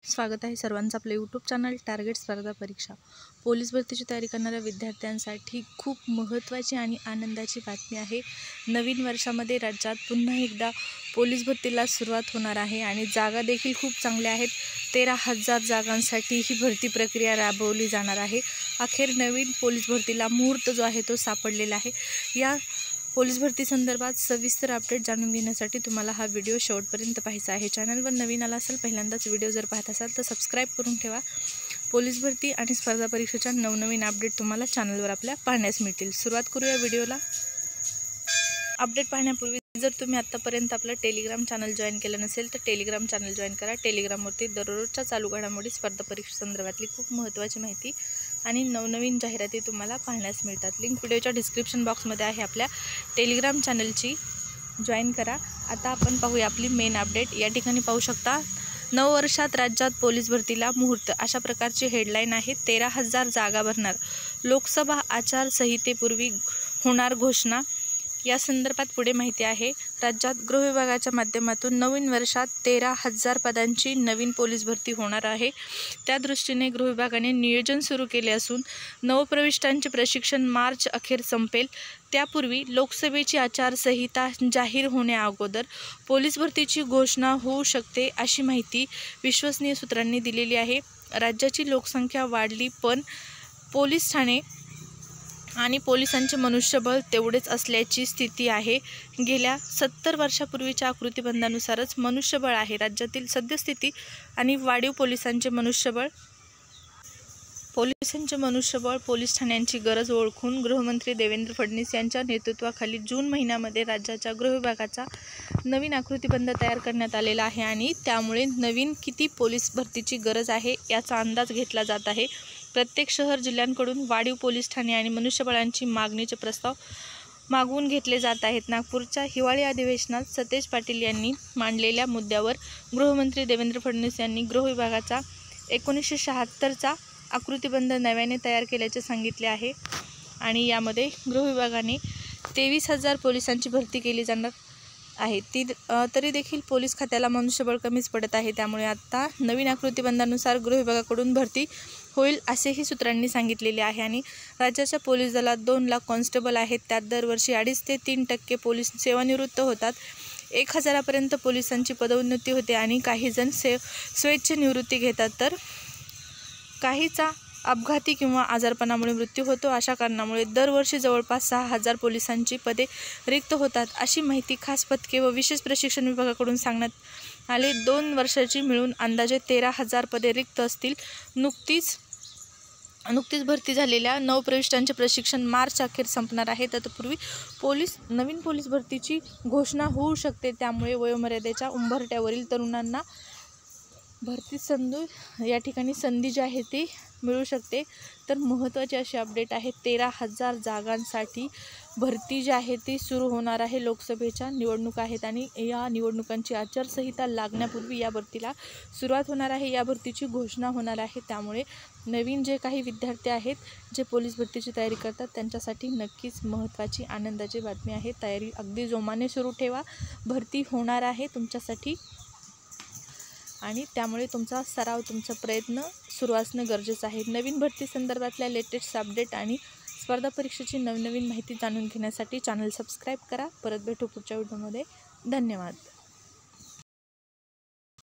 स्वागत आहे सर्वांचं आपल्या यूट्यूब चॅनल टार्गेट स्पर्धा परीक्षा पोलीस भरतीची तयारी करणाऱ्या विद्यार्थ्यांसाठी खूप महत्त्वाची आणि आनंदाची बातमी आहे। नवीन वर्षामध्ये राज्यात पुन्हा एकदा पोलीस भरतीला सुरुवात होणार आहे आणि जागा देखील खूप चांगल्या आहेत। 13,000 जागांसाठी ही भरती प्रक्रिया राबवली जाणार आहे। अखेर नवीन पोलीस भरतीला मुहूर्त जो आहे तो सापडलेला आहे। या पोलीस भरती संदर्भात सविस्तर अपडेट जाणून घेण्यासाठी तुम्हाला हा व्हिडिओ शेवटपर्यंत पाहायचा आहे। चॅनलवर नवीन आला असाल, पहिल्यांदाच व्हिडिओ जर पाहत असाल तर सबस्क्राइब करून ठेवा। पोलीस भरती आणि स्पर्धा परीक्षेच्या नवनवीन अपडेट तुम्हाला चॅनलवर आपल्या पाहण्यास मिळतील। सुरुवात करूया व्हिडिओला। अपडेट पाहण्यापूर्वी जर तुम्ही आतापर्यंत आपलं टेलिग्राम चॅनल जॉईन केलं नसेल तर टेलिग्राम चॅनल जॉईन करा। टेलिग्रामवरती दररोजच्या चालू घडामोडी, स्पर्धा परीक्षा संदर्भातली खूप महत्त्वाची माहिती आणि नवनवीन जाहिराती तुम्हाला पाहण्यास मिळतात। लिंक व्हिडिओच्या डिस्क्रिप्शन बॉक्समध्ये आहे। आपल्या टेलिग्राम चॅनलची जॉईन करा। आता आपण पाहूया आपली मेन अपडेट। या ठिकाणी पाहू शकता, नववर्षात राज्यात पोलीस भरतीला मुहूर्त, अशा प्रकारची हेडलाईन आहे। 13,000 जागा भरणार, लोकसभा आचारसंहितेपूर्वी होणार घोषणा। या संदर्भात पुढे माहिती आहे। राज्यात गृह विभागाच्या माध्यमातून नवीन वर्षात 13,000 पदांची नवीन पोलीस भरती होणार आहे। त्या दृष्टीने गृह विभागाने नियोजन सुरू केले असून नवप्रविष्टांचे प्रशिक्षण मार्च अखेर संपेल। त्यापूर्वी लोकसभेची आचारसंहिता जाहीर होण्याअगोदर पोलीस भरतीची घोषणा होऊ शकते, अशी माहिती विश्वसनीय सूत्रांनी दिलेली आहे। राज्याची लोकसंख्या वाढली, पण पोलीस ठाणे आणि पोलिसांचे मनुष्यबळ तेवढेच असल्याची स्थिती आहे। गेल्या 70 वर्षापूर्वीच्या आकृतिबंधानुसारच मनुष्यबळ आहे। राज्यातील सद्यस्थिती आणि वाढीव पोलिसांचे मनुष्यबळ, पोलीस ठाण्यांची गरज ओळखून गृहमंत्री देवेंद्र फडणवीस यांच्या नेतृत्वाखाली जून महिन्यामध्ये राज्याच्या गृह विभागाचा नवीन आकृतिबंध तयार करण्यात आलेला आहे आणि त्यामुळे नवीन किती पोलीस भरतीची गरज आहे याचा अंदाज घेतला जात आहे। प्रत्येक शहर जिल्ह्यांकडून वाढीव पोलीस ठाणे आणि मनुष्यबळांची मागणीचे प्रस्ताव मागवून घेतले जात आहेत। नागपूरच्या हिवाळी अधिवेशनात सतेज पाटील यांनी मांडलेल्या मुद्द्यावर गृहमंत्री देवेंद्र फडणवीस यांनी गृह विभागाचा 1976चा आकृतिबंध नव्याने तयार केल्याचे सांगितले आहे आणि यामध्ये गृह विभागाने 23,000 पोलिसांची भरती केली जाणार आहे। तरी देखील पोलीस खात्याला मनुष्यबळ कमीच पडत आहे। त्यामुळे आता नवीन आकृतिबंधानुसार गृह विभागाकडून भरती होईल, असेही सूत्रांनी सांगितलेले आहे। आणि राज्याच्या पोलीस दलात 2 लाख कॉन्स्टेबल आहेत, त्यात दरवर्षी 2.5 ते 3% पोलीस सेवानिवृत्त होतात। 1,000पर्यंत पोलिसांची पदोन्नती होते आणि काही जण स्वेच्छेनिवृत्ती घेतात, तर काहीचा अपघाती किंवा आजारपणामुळे मृत्यू होतो। अशा कारणामुळे दरवर्षी जवळपास 6,000 पोलिसांची पदे रिक्त होतात, अशी माहिती खास पथके व विशेष प्रशिक्षण विभागाकडून सांगण्यात आले। 2 वर्षाची मिळून अंदाजे 13,000 पदे रिक्त असतील। नुकतीच भरती झालेल्या नवप्रविष्टांचे प्रशिक्षण मार्च अखेर संपणार आहे। तत्पूर्वी नवीन पोलीस भरतीची घोषणा होऊ शकते। त्यामुळे वयोमर्यादेच्या उंबरठ्यावरील तरुणांना भरती या ठिकाणी संधी जी आहे ती मिळू शकते। तर महत्त्वाची अशी अपडेट आहे, 13,000 जागांसाठी भरती जी आहे ती सुरू होणार आहे। लोकसभेच्या निवडणुका आहेत आणि या निवडणुकांची आचारसंहिता लागण्यापूर्वी या भरतीला सुरुवात होणार आहे। या भरतीची घोषणा होणार आहे। त्यामुळे नवीन जे काही विद्यार्थी आहेत, जे पोलीस भरतीची तयारी करतात, त्यांच्यासाठी नक्कीच महत्त्वाची आनंदाची बातमी आहे। तयारी अगदी जोमाने सुरू ठेवा, भरती होणार आहे तुमच्यासाठी आणि त्यामुळे तुमचा सराव, तुमचा प्रयत्न सुरू असणं गरजेचं आहे। नवीन भरती संदर्भातल्या लेटेस्ट अपडेट आणि स्पर्धा परीक्षेची नवनवीन माहिती जाणून घेण्यासाठी चॅनल सबस्क्राईब करा। परत भेटू पुढच्या व्हिडिओमध्ये। धन्यवाद।